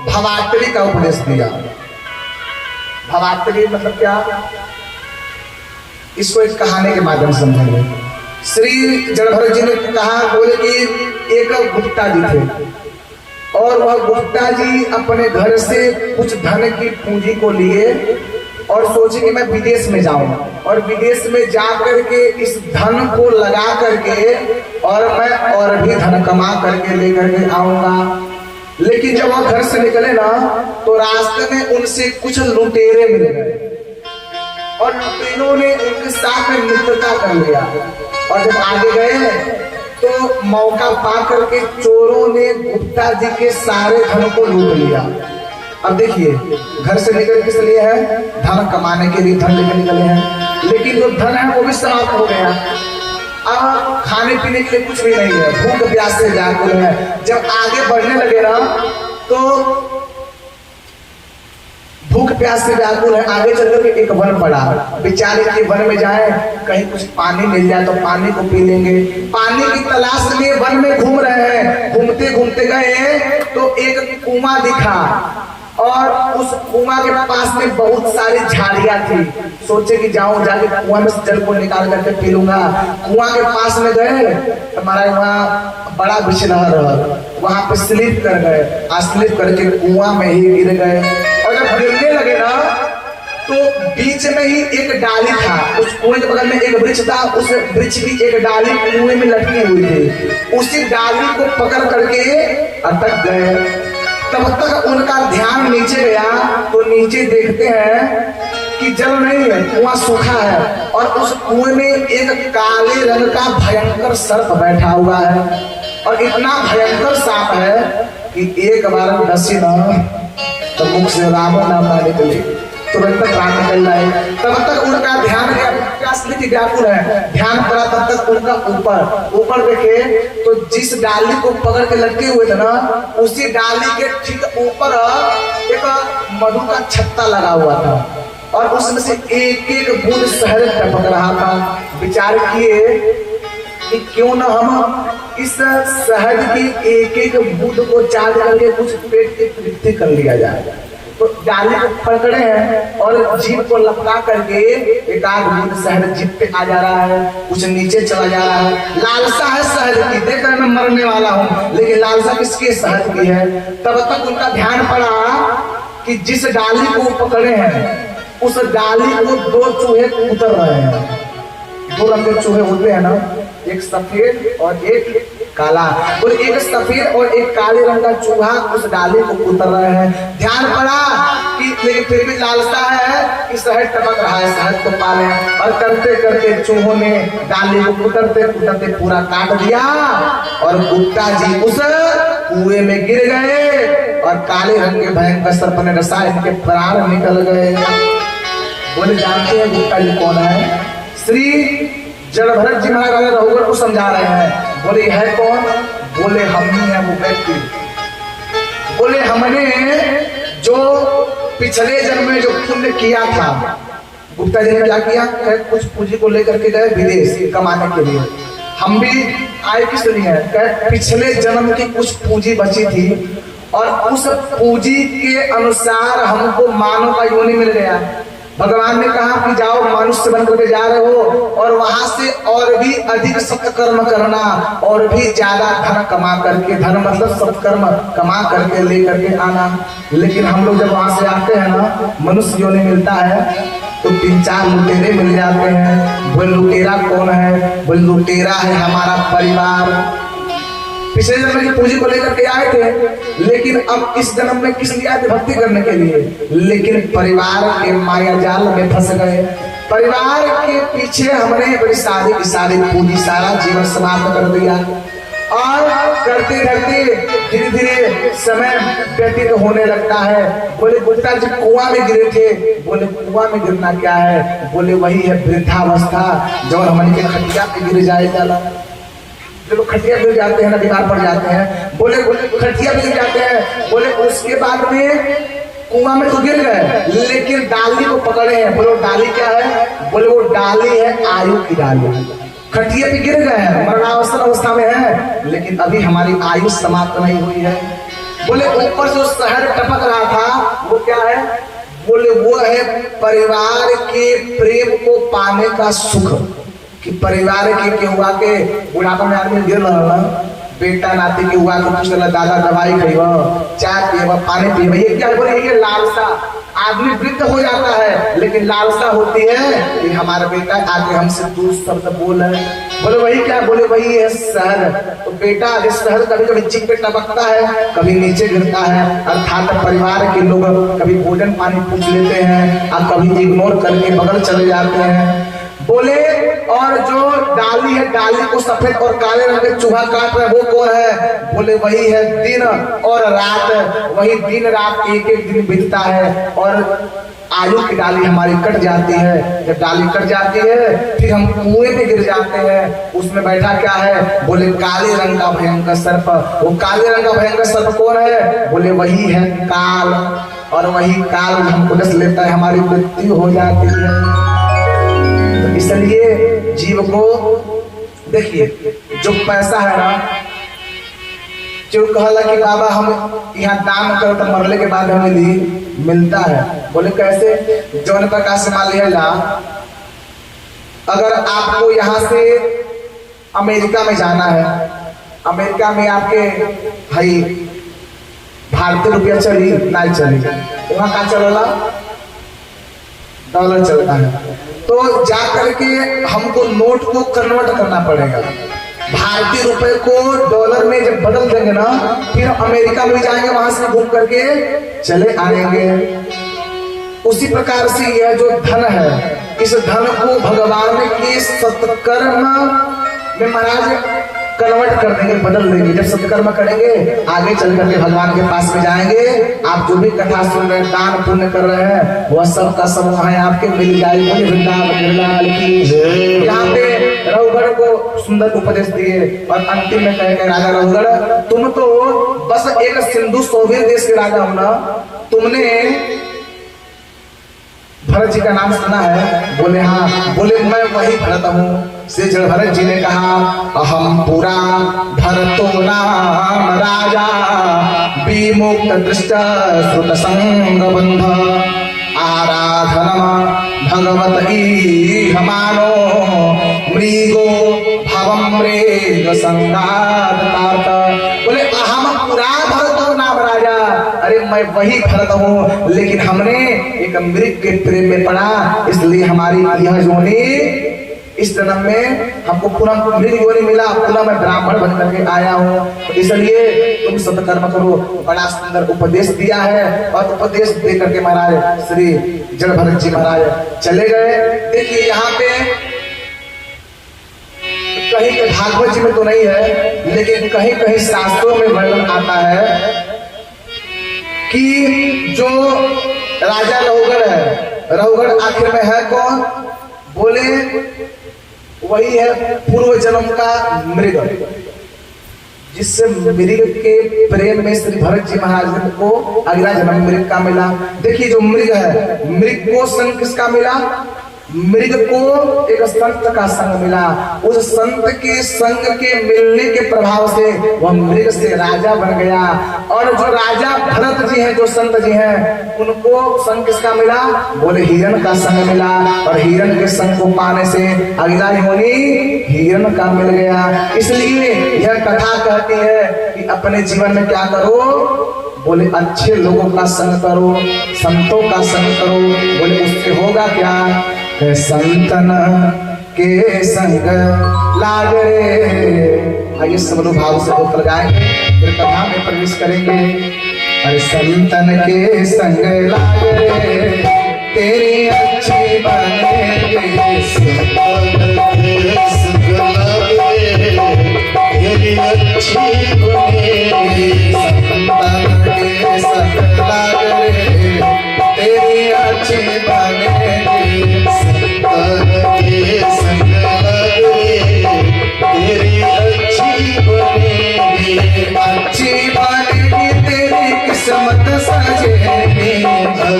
भवात्री का उपदेश दिया। भवात्री मतलब क्या, इसको एक कहानी के माध्यम से समझेंगे। श्री जड़भरत जी ने कहा, बोले कि एक गुप्ता जी थे और वह गुप्ता जी अपने घर से कुछ धन की पूंजी को लिए और सोचे कि मैं विदेश में जाऊं और विदेश में जा करके इस धन को लगा करके और मैं और भी धन कमा करके लेकर के आऊंगा। लेकिन जब वह घर से निकले ना तो रास्ते में उनसे कुछ लुटेरे मिल गए और लुटेरों ने उनके साथ में मित्रता कर लिया और जब आगे गए तो मौका पा करके चोरों ने गुप्ता जी के सारे धन को लूट लिया। अब देखिए, घर से निकल किस लिए है, धन कमाने के लिए धन लेकर निकले हैं, लेकिन जो धन है वो भी समाप्त हो गया। अब खाने पीने के लिए कुछ भी नहीं है, भूख प्यास से व्याकुल है। जब आगे बढ़ने लगे ना तो भूख प्यास से व्याकुल है, आगे चल करके एक वन पड़ा, बेचारे के वन में जाए कहीं कुछ पानी मिल जाए तो पानी को पी लेंगे। पानी की तलाश में वन में घूम रहे हैं, घूमते घूमते गए तो एक कुआं दिखा और उस कुआं के पास में बहुत सारी झाड़ियां थी। सोचे कि जाऊं जाके कुआं में जल को निकाल करके पी लूंगा। कुआं के पास में गए, हमारा वहाँ बड़ा बिछनहर, वहां पे स्लिप कर गए, स्लिप करके कुआं में ही गिर गए। और जब गिरने लगे ना तो बीच में ही एक डाली था, उस कुएं के बगल में एक वृक्ष था, उस वृक्ष की एक डाली कुएं में लटकी हुई थी। उसी डाली को पकड़ करके अटक गए। तब तक उनका ध्यान नीचे गया तो नीचे देखते हैं कि जल नहीं है, कुआं सूखा है और उस कुएं में एक काले रंग का भयंकर सर्प बैठा हुआ है और इतना भयंकर सांप है कि एक बार डसी ना तो मुख से राम नाम ना निकले, तुरंत प्राण निकल जाए। तब तक उनका ध्यान व्याकुल है, ध्यान पड़ा तब तक उनका ऊपर देखे तो जिस डाली को पकड़ के लटके हुए थे ना उसी डाली के ठीक ऊपर एक मधु का छत्ता लगा हुआ था और उसमें से एक एक बूंद शहद टपक रहा था। विचार किए कि क्यों ना हम इस शहद की एक एक बूंद को चाट करके कुछ पेट की तृप्ति कर लिया जाए। तो डाली को पकड़े हैं और जीभ को लपका करके एक आध बूंद शहद जीभ पे आ जा रहा है, कुछ नीचे चला जा रहा है। लालसा है शहद की, देख रहे मैं मरने वाला हूँ, लेकिन लालसा किसके, शहद की है। तब तक उनका ध्यान पड़ा कि जिस डाली को पकड़े हैं उस डाली को दो चूहे उतर रहे हैं। दो रंग के चूहे उतरे हैं ना, एक सफेद और एक काला, और एक सफेद और एक काले रंग का चूहा उस डाली को उतर रहे हैं। ध्यान पड़ा कि लेकिन फिर भी लालसा है कि शहद टपक रहा है, शहद को पाले, और करते करते चूहों ने डाली को उतरते उतरते पूरा काट दिया और गुप्ता जी उस कुएं में गिर गए और काले रंग के भयंकर सर्प ने डसा, इनके प्राण निकल गए। बोले जानते हैं गुप्ता जी कौन है? श्री जड़भरत जी महाराज रघुवर को समझा रहे हैं। बोले है कौन? बोले हम ही हैं वो व्यक्ति। बोले हमने जो पिछले जन्म में जो पुण्य किया था, गुप्ता जी ने क्या किया, कुछ पूंजी को लेकर के गए विदेश कमाने के लिए। हम भी आए किस लिए? पिछले जन्म की कुछ पूंजी बची थी और उस पूंजी के अनुसार हमको मानव का योनि मिल गया। भगवान ने कहा कि जाओ मनुष्य बन करके जा रहे हो और वहां से और भी अधिक सत्कर्म करना और भी ज्यादा धन कमा करके, धन मतलब सत्कर्म कमा करके ले करके आना। लेकिन हम लोग जब वहां से आते हैं ना, मनुष्य योनि मिलता है तो 3-4 लुटेरे मिल जाते हैं। बोले लुटेरा कौन है? बोले लुटेरा है हमारा परिवार। पिछले जन्म की पूंजी को लेकर के आए थे, लेकिन अब इस जन्म में किस लिए आए थे? भक्ति करने के लिए। लेकिन परिवार के माया जाल में फंस गए। परिवार के पीछे हमने बड़ी सारी पूंजी, सारा जीवन समाप्त कर दिया और करते करते धीरे धीरे समय व्यतीत होने लगता है। बोले गुप्ता जी कुआं में गिरे थे। बोले कुआं में गिरना क्या है? बोले वही है वृद्धावस्था, जो हमारे खटिया पे गिर जाएगा। जो लोग खटिया गिर जाते हैं ना, बीमार पड़ जाते हैं, बोले खटिया गिर जाते हैं। बोले उसके बाद में कुआं में तो गिर गए, लेकिन डाली को पकड़े हैं। बोले डाली क्या है? बोले वो डाली है आयु की डाली। खटिया पे गिर गए हैं, मरणावस्था अवस्था में है, लेकिन अभी हमारी आयु समाप्त नहीं हुई है। बोले ऊपर से शहद टपक रहा था, वो क्या है? बोले वो है परिवार के प्रेम को पाने का सुख। कि परिवार के हुआ के बुढ़ापा में आदमी गिर रहा, बेटा नाती के हुआ के पूछला दादा दवाई खइबा, चाय पिएबा, पानी पिएबा, ये क्या है? बोले ये लालसा। आदमी वृद्ध हो जाता है लेकिन लालसा होती है कि हमारा बेटा आगे हमसे दूर शब्द बोले। बोले वही क्या? बोले वही है शहद। तो बेटा इस शहद कभी कभी चिक पे टपकता है, कभी नीचे गिरता है, अर्थात परिवार के लोग कभी भोजन पानी पूछ लेते हैं और कभी इग्नोर करके बगल चले जाते हैं। बोले और जो डाली है, डाली को सफेद और काले रंग के चूहा काट रहे, वो कौन है? बोले वही है दिन और रात। वही दिन रात एक एक दिन बीतता है और आलू की डाली हमारी कट जाती है। जब डाली कट जाती है फिर हम कुएं में गिर जाते हैं। उसमें बैठा क्या है? बोले काले रंग का भयंकर सर्प। वो काले रंग का भयंकर सर्प कौन है? बोले वही है काल। और वही काल हमको डस लेता है, हमारी मृत्यु हो जाती है। इसलिए जीव को देखिए, जो पैसा है ना, जो कहला कि बाबा हम यहाँ दान कर तो मरले के बाद हमें मिलता है। बोले कैसे? जौन प्रकार से मान लिया, अगर आपको यहाँ से अमेरिका में जाना है, अमेरिका में आपके भाई भारतीय रुपया चली ना चली, वहाँ कहाँ चलेला? डॉलर चलता है। तो जा करके हमको नोट को कन्वर्ट करना पड़ेगा। भारतीय रुपए को डॉलर में जब बदल देंगे ना, फिर अमेरिका में जाएंगे, वहां से घूम करके चले आएंगे। उसी प्रकार से यह जो धन है, इस धन को भगवान के सत्कर्म में महाराज कन्वर्ट कर देंगे, बदल देंगे। जब सत्कर्म करेंगे आगे चल करके भगवान के पास में जाएंगे। आप जो भी कथा सुन रहे हैं, दान पुण्य कर रहे हैं, वह सब का सब वहां आपके मिल जाएगी। वृंदावन की यहाँ पे रघुगढ़ को सुंदर उपदेश दिए और अंतिम में कहे राजा रघुगढ़, तुम तो बस एक सिंधु सोवियत देश के राजा हो ना, तुमने भरत जी का नाम सुना है? बोले हाँ। बोले मैं वही भरत हूँ। से जड़ भरत जी ने कहा, अहम पुरा भरतो नाम राजा, विमुक्त दृष्ट श्रुत संग बंध, आराधनम भगवत ईह मानो, मृगो भवम मृग संगात। बोले अहम पुरा भरतो नाम राजा, अरे मैं वही भरत हूँ, लेकिन हमने एक मृग के प्रेम में पड़ा, इसलिए हमारी यह योनि इस जन्म में हमको पुनः मृग योनि मिला, पुनः मैं ब्राह्मण बन करके आया हूँ। तो इसलिए तुम सत्कर्म करो। बड़ा सुंदर उपदेश दिया है और उपदेश दे करके महाराज श्री जड़ भरत जी महाराज चले गए। देखिए यहाँ पे कहीं के भागवत जी में तो नहीं है, लेकिन कहीं कहीं शास्त्रों में वर्णन आता है कि जो राजा रघुगढ़ है, रघुगढ़ आखिर में है कौन? बोले वही है पूर्व जन्म का मृग, जिससे मृग के प्रेम में श्री भरत जी महाराज को अगला जन्म मृग का मिला। देखिए जो मृग है, मृग को संग किसका मिला? मृग को एक संत का संग मिला। उस संत के संग के मिलने के प्रभाव से वह मृग से राजा बन गया। और जो राजा भरत जी हैं, जो संत जी हैं, उनको संग किसका मिला? बोले हिरण का संग मिला। और हिरण के संग को पाने से अगला योनि हिरण का मिल गया। इसलिए यह कथा कहती है कि अपने जीवन में क्या करो? बोले अच्छे लोगों का संग करो, संतों का संग करो। बोले उससे होगा क्या? संतन के संग लाग रे। आइए सब लोग भाव से दो लगाएंगे, फिर कथा में प्रवेश करेंगे। अरे संतन के संग लाग रे, तेरी अच्छी बनेगी। संतन के संग लाग रे, तेरी अच्छी बनेगी। संतन के संग लाग रे, तेरी अच्छी बनेगी। के संग लाग रे, तेरी अच्छी बनेगी। अच्छी बनेगी तेरी किस्मत सजेगी।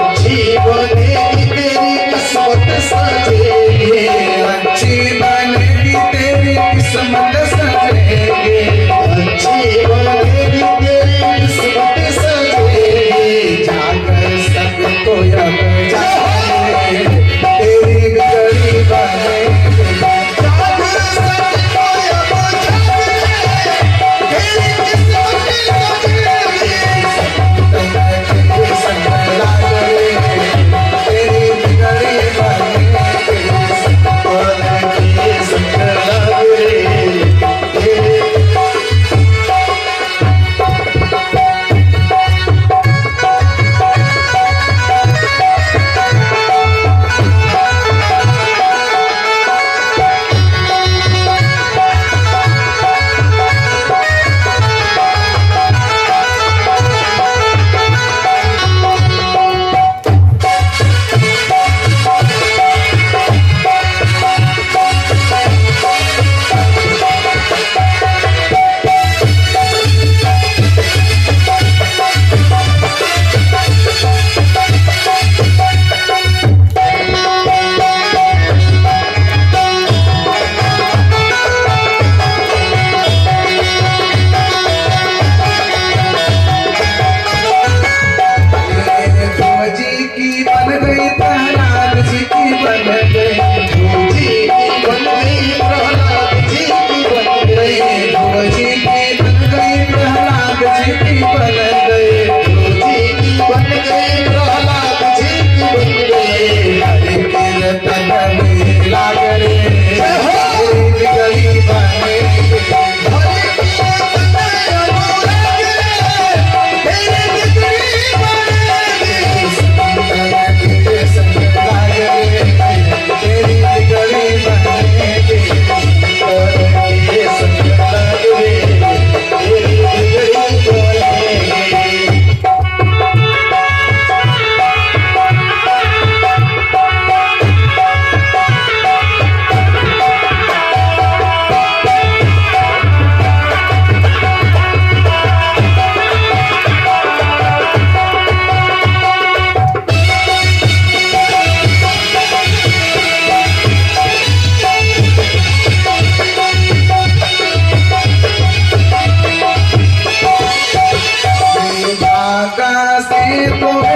अच्छी बनेगी तेरी किस्मत सजेगी। अच्छी बनेगी तेरी किस्मत सजेगी। अच्छी बनेगी तेरी किस्मत से तो